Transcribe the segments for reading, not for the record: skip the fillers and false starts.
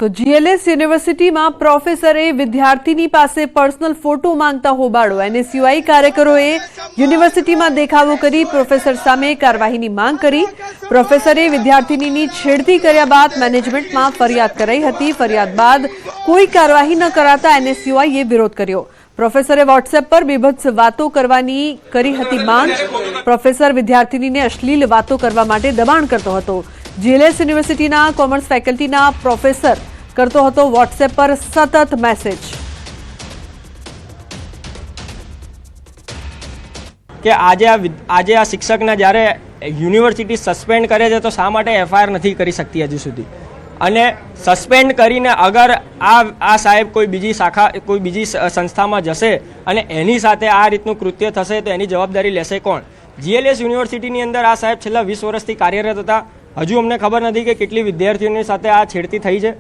તો જીએલએસ યુનિવર્સિટીમાં પ્રોફેસરે વિદ્યાર્થીની પાસે પર્સનલ ફોટો માંગતા હોબાળો. એનએસયુઆઈ કાર્યકરોએ યુનિવર્સિટીમાં દેખાવો કરી પ્રોફેસર સામે કાર્યવાહીની માંગ કરી. પ્રોફેસરે વિદ્યાર્થીનીની છેડતી કર્યા બાદ મેનેજમેન્ટમાં ફરિયાદ કરાઈ હતી. ફરિયાદ બાદ કોઈ કાર્યવાહી ન કરાતા એનએસયુઆઈએ વિરોધ કર્યો. પ્રોફેસરે વોટ્સએપ પર બીભત્સ વાતો કરવાની કરી હતી માંગ. પ્રોફેસર વિદ્યાર્થીનીને અશ્લીલ વાતો કરવા માટે દબાણ કરતો હતો. જીએલએસ યુનિવર્સિટીના કોમર્સ ફેકલ્ટીના પ્રોફેસર કરતો હતો વોટ્સએપ પર સતત મેસેજ કે આજે આ શિક્ષકને જ્યારે યુનિવર્સિટી સસ્પેન્ડ કરે છે તો શા માટે એફઆઈઆર નથી કરી શકતી હજુ સુધી? અને સસ્પેન્ડ કરીને અગર આ સાહેબ કોઈ બીજી શાખા કોઈ બીજી સંસ્થામાં જશે અને એની સાથે આ રીતનું કૃત્ય થશે તો એની જવાબદારી લેશે કોણ? જીએલએસ યુનિવર્સિટીની અંદર આ સાહેબ છેલ્લા 20 વર્ષથી કાર્યરત હતા. હજુ અમને ખબર નથી કે કેટલી વિદ્યાર્થીઓની સાથે આ છેડતી થઈ છે.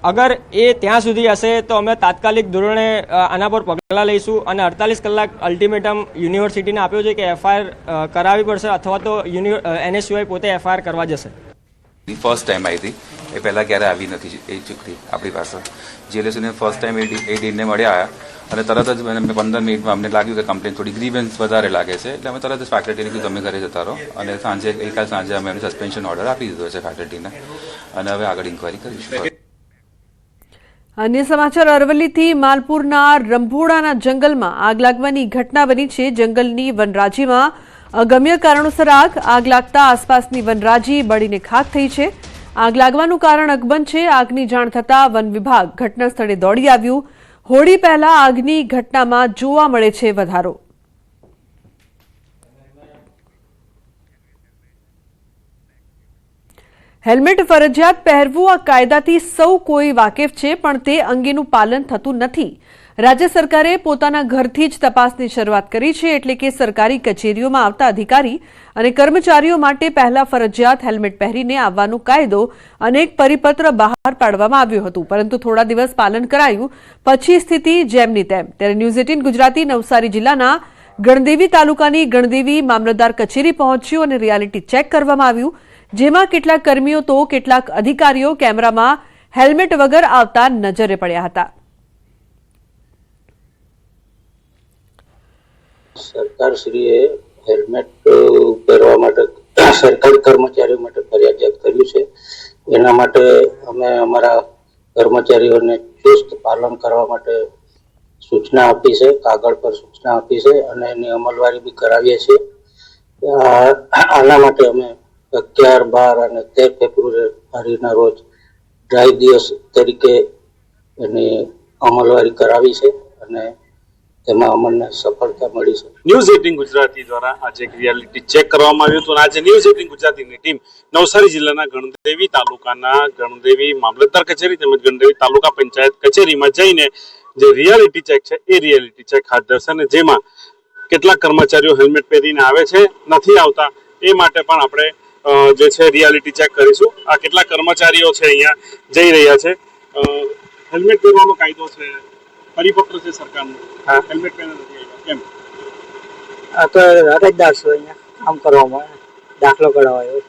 અગર એ ત્યાં સુધી હશે તો અમે તાત્કાલિક ધોરણે આના પર પગલાં લઈશું અને 48 કલાક અલ્ટિમેટમ યુનિવર્સિટીને આપ્યો છે કે એફઆઈઆર કરાવવી પડશે અથવા તો એનએસયુઆઈ પોતે એફઆઈઆર કરવા જશે. ફર્સ્ટ ટાઈમ આવી હતી, એ પહેલાં ક્યારે આવી નથી એ છોકરી આપણી પાસે. જીએલએસને ફર્સ્ટ ટાઈમ એ ડીનને મળ્યા અને તરત જ 15 મિનિટમાં અમને લાગ્યું કે કમ્પ્લેન થોડી ગ્રીવન્સ વધારે લાગે છે એટલે અમે તરત જ ફેકલ્ટીને કીધું તમે ઘરે જતા રહો અને ગઈકાલ સાંજે અમે એમને સસ્પેન્શન ઓર્ડર આપી દીધો છે ફેકલ્ટીને અને હવે આગળ ઇન્કવાયરી કરીશું. અન્ય સમાચાર અરવલ્લીથી માલપુરના રંભોડાના જંગલમાં આગ લાગવાની ઘટના બની છે. જંગલની વનરાજીમાં અગમ્ય કારણોસર આગ લાગતા આસપાસની વનરાજી બળીને ખાખ થઈ છે. આગ લાગવાનું કારણ અકબંધ છે. આગની જાણ થતાં વન વિભાગ ઘટના સ્થળે દોડી આવ્યું. હોળી પહેલા આગની ઘટનામાં જોવા મળે છે વધારો. હેલ્મેટ ફરજિયાત પહેરવું આ કાયદાથી સૌ કોઈ વાકેફ છે, પણ તે અંગેનું પાલન થતું નથી. રાજ્ય સરકારે પોતાના ઘરથી જ તપાસની શરૂઆત કરી છે. એટલે કે સરકારી કચેરીઓમાં આવતા અધિકારી અને કર્મચારીઓ માટે પહેલા ફરજિયાત હેલ્મેટ પહેરીને આવવાનો કાયદો અનેક પરિપત્ર બહાર પાડવામાં આવ્યું હતું, પરંતુ થોડા દિવસ પાલન કરાયું પછી સ્થિતિ જેમની તેમ. ત્યારે ન્યૂઝ 18 ગુજરાતી નવસારી જિલ્લાના ગણદેવી તાલુકાની ગણદેવી મામલતદાર કચેરી પહોંચ્યું અને રિયાલિટી ચેક કરવામાં આવ્યું, જેમાં કેટલાક કર્મીઓ તો કેટલાક અધિકારીઓ કેમેરામાં હેલ્મેટ વગર આવતા નજરે પડ્યા હતા. સરકારશ્રીએ હેલ્મેટ પહેરવા માટે સરકારી કર્મચારીઓ માટે ફરજિયાત કર્યું છે. એના માટે અમે અમારા કર્મચારીઓને ચુસ્ત પાલન કરવા માટે સૂચના આપી છે, કાગળ પર સૂચના આપી છે અને એની અમલવારી બી કરાવીએ છીએ. આના માટે અમે 11, 12 અને 13 ફેબ્રુઆરીના રોજ ડ્રાઈવ દિવસ તરીકે એની અમલવારી કરાવી છે અને તેમાં અમને સફળતા મળી છે. ન્યૂઝ 18 ગુજરાતી દ્વારા આજે એક રિયાલિટી ચેક કરવામાં આવ્યું હતું અને આજે ન્યૂઝ 18 ગુજરાતીની ટીમ નવસારી જિલ્લાના ગણદેવી તાલુકાના ગણદેવી મામલતદાર કચેરી તેમજ ગણદેવી તાલુકા પંચાયત કચેરીમાં જઈને જે રિયાલિટી ચેક છે એ રિયાલિટી ચેક હાથ ધરશે અને જેમાં કેટલાક કર્મચારીઓ હેલ્મેટ પહેરીને આવે છે, નથી આવતા, એ માટે પણ આપણે જે છે રિયાલિટી ચેક કરીશું. આ કેટલાક કર્મચારીઓ છે અહીંયા જઈ રહ્યા છે. હેલ્મેટ પહેરવાનો કાયદો છે, પરિપત્ર છે સરકારનો, હેલ્મેટ પહેરે નથી આવ્યા કેમ? આ તો અરજદાર છું, અહીંયા કામ કરવામાં દાખલો કઢાવાયો.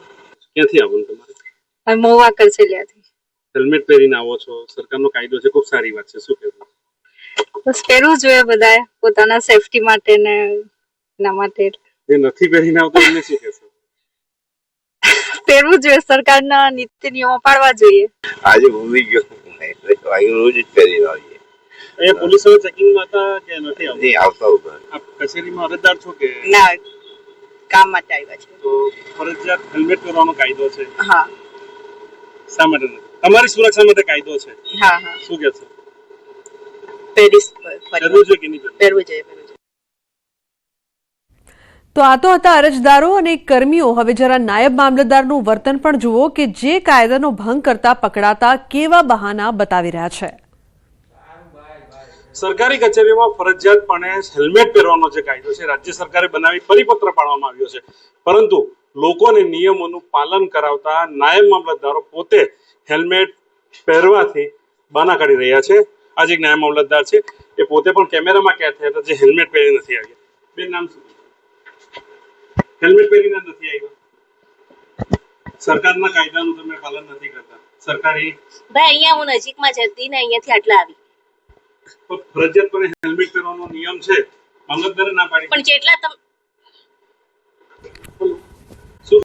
ક્યાંથી આવવાનું તમારે? મહુવા કચેરીથી. હેલ્મેટ પહેરીને આવો છો, સરકારનો કાયદો છે, ખૂબ સારી વાત છે, શું કહેવું? બસ પહેરવું જોઈએ બધાએ પોતાના સેફટી માટે ને એના માટે. જે નથી પહેરીને આવતો એમને શું કહેશો? પહેરવું જોઈએ, સરકારના નીતિ નિયમો પાડવા જોઈએ. આજે ભૂલી ગયો રોજ જ પહેરીને આવીએ. એ પોલીસો ચેકિંગમાં હતા કે નથી આવતા? નહીં આવતા ઉપર. આપ કચેરીમાં અરજદાર છો કે? ના, કામ માટે આવ્યા છે. તો ફરજિયાત હેલ્મેટ પહેરવાનો કાયદો છે. હા. શા માટે નથી? તમારી સુરક્ષા માટે કાયદો છે. હા હા. શું કહેશો? પહેરવું જોઈએ કે નહીં? પહેરવું જોઈએ. તો આ તો હતા અરજદારો અને કર્મીઓ. હવે જરા નાયબ મામલતદારનું વર્તન પણ જુઓ કે જે કાયદાનો ભંગ કરતા પકડાતા કેવા બહાના બતાવી રહ્યા છે. સરકારી કચેરીઓમાં ફરજિયાતપણે હેલ્મેટ પહેરવાનો જે કાયદો છે રાજ્ય સરકારે બનાવી પરિપત્ર પાડવામાં આવ્યો છે, પરંતુ લોકોને નિયમોનું પાલન કરાવતા નાયબ મામલતદારો પોતે હેલ્મેટ પહેરવાથી બહાના કાઢી રહ્યા છે. આજે એક નાયબ મામલતદાર છે, એ પોતે પણ કેમેરામાં કેદ થયા હતા, જે હેલ્મેટ પહેરી નથી આવ્યા. બેન, નામ શું? હેલ્મેટ પહેરીને નથી આવ્યા. સરકારના કાયદાનું તમે પાલન નથી કરતા. સરકારી ભાઈ અહીંયા હું નજીકમાં જતી ને અહીંયાથી આટલા આવી ફરજિયાતપણે હેલ્મેટ પહેરવાનો નિયમ છે, મામલતદારે ના પાડી. પણ જેટલા